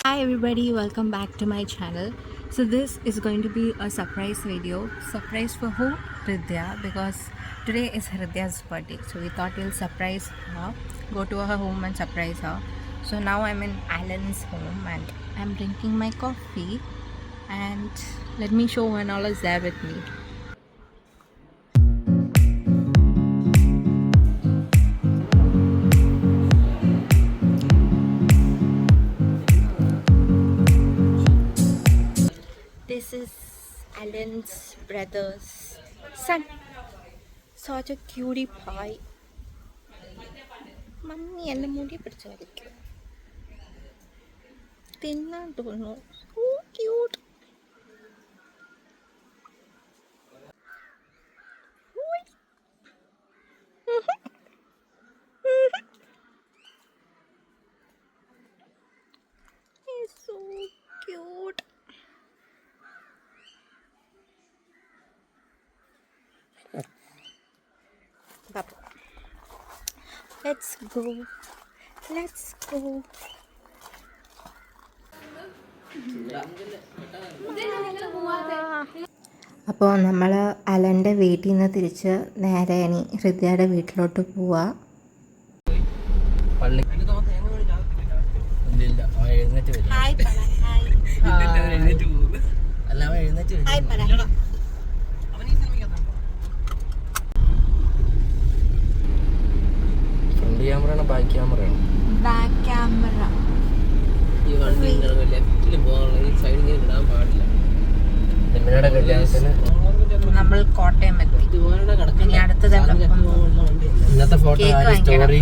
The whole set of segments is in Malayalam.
Hi everybody, welcome back to my channel. So this is going to be a surprise video. Surprise for who? Hridya, because today is Hridya's birthday. So we thought we'll surprise her, go to her home and surprise her. So now I'm in Alan's home and I'm drinking my coffee, and let me show when all is there with me. This is Alan's brother's son. Such a cutie pie. Mummy, എൻ്റെ മുടി പിടിച്ച് കളിക്കും. തിന്നാൻ തോന്നുന്നു. So cute. He's so cute. Papa. Let's go. Let's go. അപ്പോൾ നമ്മൾ അലൻ്റെ വീട്ടിൽ നിന്ന് തിരിച്ച് നേരെ ഇനി ഹൃദയയുടെ വീട്ടിലോട്ട് പോവാ. ബാക്ക് ക്യാമറയാണ്. Back camera. ഈ വണ്ടി ലെഫ്റ്റിൽ പോകാനുള്ള ഈ സൈഡിൽ ഇടാൻ പാടില്ല. നിമ്മയുടെ കല്യാണത്തിന് നമ്മൾ കോട്ടയം എത്തി. ഇനി അടുത്തത് ഇന്നത്തെ ഫോട്ടോ സ്റ്റോറി.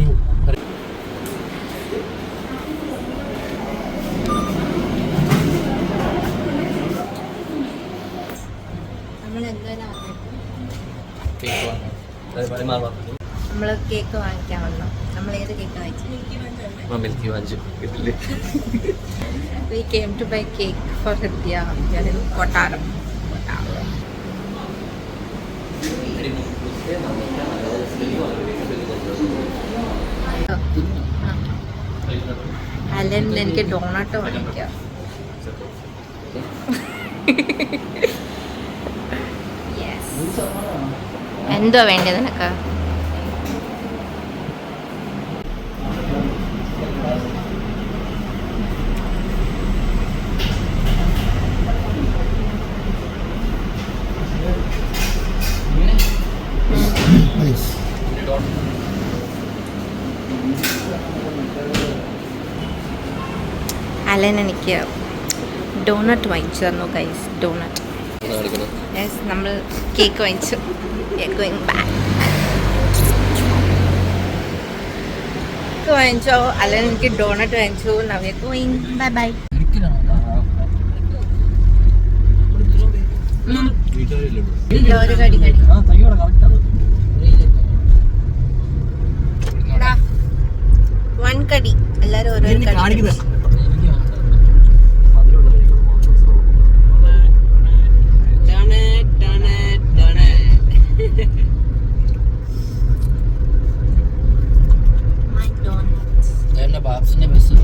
നമ്മൾ കേക്ക് വാങ്ങിക്കാൻ വന്നു. നമ്മൾ ഏത് കേക്ക് വാങ്ങിച്ചു? മിൽക്കി വാങ്ങിച്ചു. We came to buy cake for Hridya. We are in Kottaram. Alan എനിക്ക് ഡോണട്ട് വാങ്ങിക്കാം. എന്തോ വേണ്ടത് നിനക്ക്? അലൻ എനിക്ക് ഡോണട്ട് വാങ്ങിച്ചു തന്നു ഗൈസ്. ഡോണട്ട്. യെസ്, നമ്മൾ കേക്ക് വാങ്ങിച്ചു. Going back. കേക്ക് വാങ്ങിച്ചോ? അലൻ എനിക്ക് ഡോണട്ട് വാങ്ങിച്ചു. Now we are going. Bye bye. ഒരു കടി കടി. വൺ കടി. എല്ലാരും ഓരോ കടി. ബാബ്സിന്റെ ബസ്.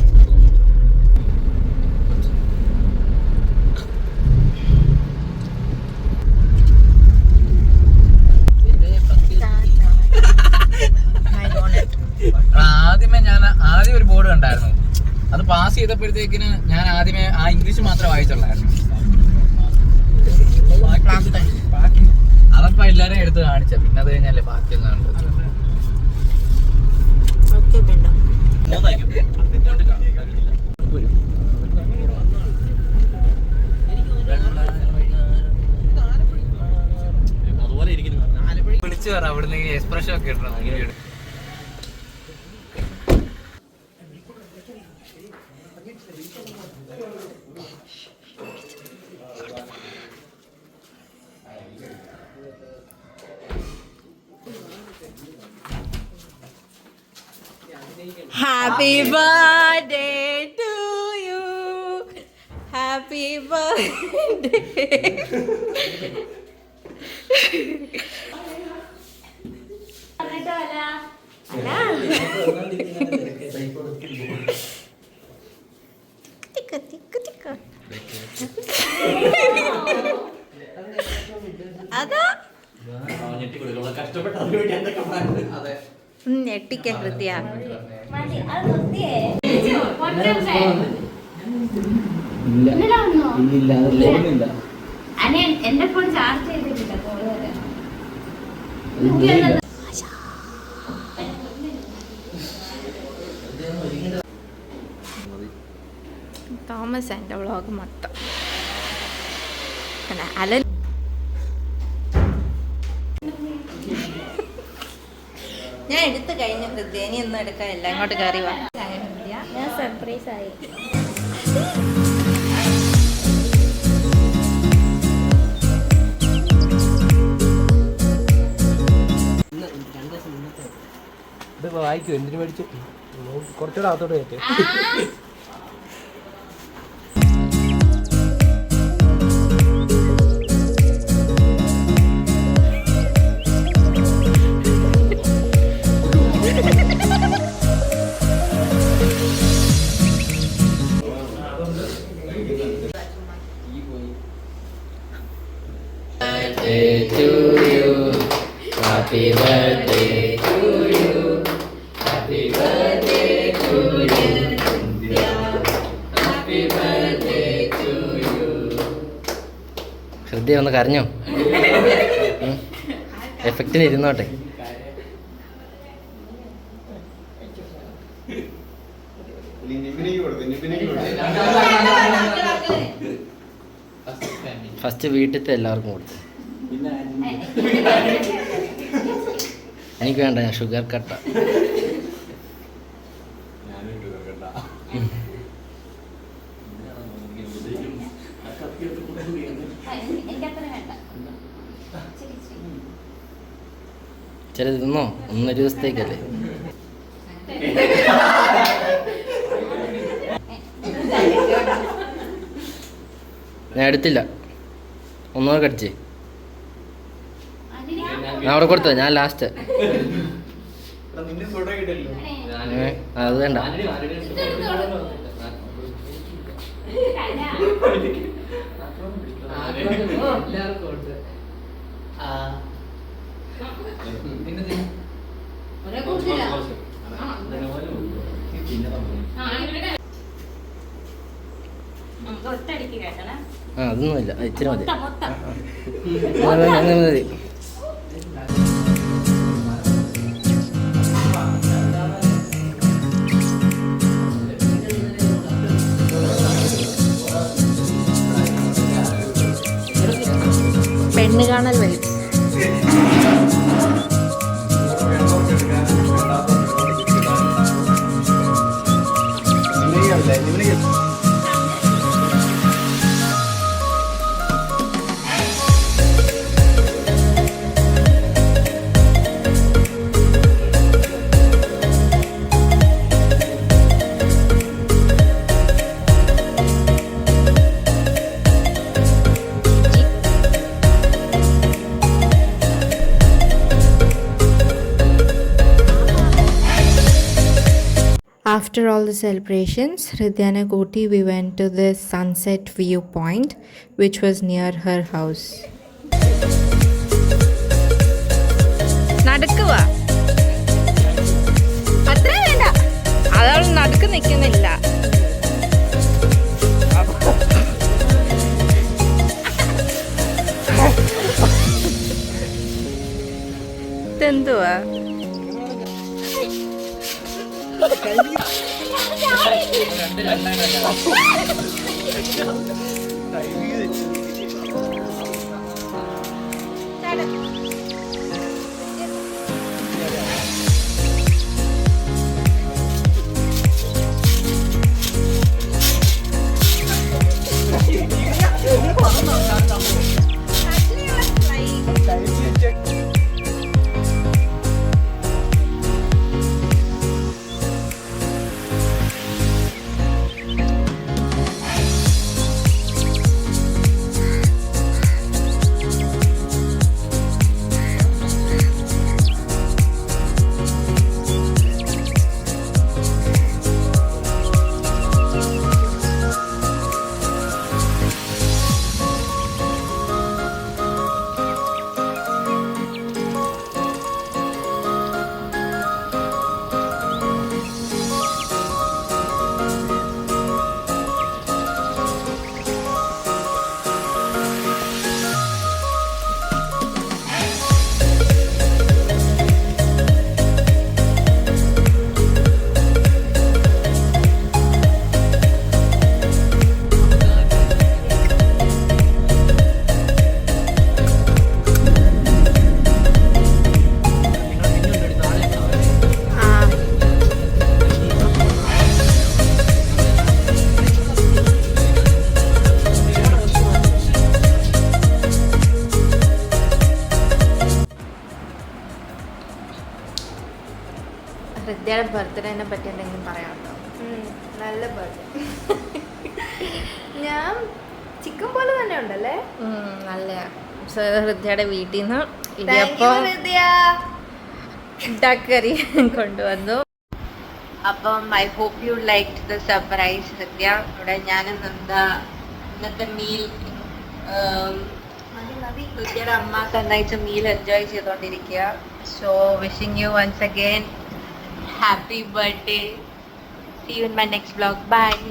ആദ്യം ഒരു ബോർഡ് കണ്ടായിരുന്നു. അത് പാസ് ചെയ്തപ്പോഴത്തേക്കിന് ഞാൻ ആദ്യമേ ആ ഇംഗ്ലീഷ് മാത്രമേ വായിച്ചുള്ളായിരുന്നു. അതപ്പോ എല്ലാരും എടുത്ത് കാണിച്ച. പിന്നെ അത് കഴിഞ്ഞല്ലേ ബാക്കിയൊന്നും കണ്ടത്. വിളിച്ചു പറ അവിടുന്ന് എക്സ്പ്രഷൻ ഒക്കെ ഇടണം. Happy birthday to you. Happy birthday. കത്തി അതാ അതെ ഞെട്ടിക്കൻ ഹൃദയ. എന്റെ ഫോൺ ചാർജ് ചെയ്തിട്ടില്ല. തോമസ് എൻ്റെ വ്ളോഗ് മൊത്തം അലൻ. ഞാൻ എടുത്തു കഴിഞ്ഞ ഹൃദയ, ഇനി ഒന്നും എടുക്കാനില്ല. ഇങ്ങോട്ട് കയറി വാ. ഞാൻ സർപ്രൈസ് ആയി. വായിക്കൂ, എന്തിനു മേടിച്ചു? കുറച്ചുകൂടെ അകത്തോട്ട് കയറ്റി. Happy birthday to you. Happy birthday to you. Happy birthday to you. ഹൃദയ ഒന്ന് കരഞ്ഞോ? എഫക്റ്റിന് ഇരുന്നോട്ടെ. ഫസ്റ്റ് വീട്ടിലത്തെ എല്ലാവർക്കും കൊടുത്തു. എനിക്ക് വേണ്ട, ഞാൻ ഷുഗർ കട്ട. ചില തിന്നോ, 1 ദിവസത്തേക്കല്ലേ. ഞാൻ എടുത്തില്ല, ഒന്നുകൂടെ കടിച്ചേ. ഞാൻ അവിടെ കൊടുത്തോ, ഞാൻ ലാസ്റ്റ്. അത് വേണ്ട. അതൊന്നുമില്ല, ഇച്ചിരി മതി. അങ്ങനെ മതി. പെണ്ണ് കാണൽ വരും. After all the celebrations, Hridyana Koti, we went to the sunset viewpoint, which was near her house. നടക്കുക അത്ര വേണ്ട, അതവൾ നടക്ക് നിൽക്കുന്നില്ല. ഇതെന്തുവാ? ഹൃദയയുടെ ബർത്ത്ഡേനെ പറ്റി എന്തെങ്കിലും പറയാമോ? നല്ല ബർത്ത്ഡേ. ഞാൻ ചിക്കൻ പോലെ തന്നെ ഉണ്ടല്ലേ. നല്ല ഹൃദയയുടെ വീട്ടിൽ നിന്ന് ഇടിയപ്പം കറി കൊണ്ടുവന്നു. Appam I hope you like the surprise Hridaya. ഇവിടെ ഞാനും ഇന്നത്തെ മീൽ ഹൃദയയുടെ അമ്മ നന്നായിട്ട് മീൽ എൻജോയ് ചെയ്തുകൊണ്ടിരിക്കുക. So wishing you once again happy birthday. See you in my next vlog. Bye.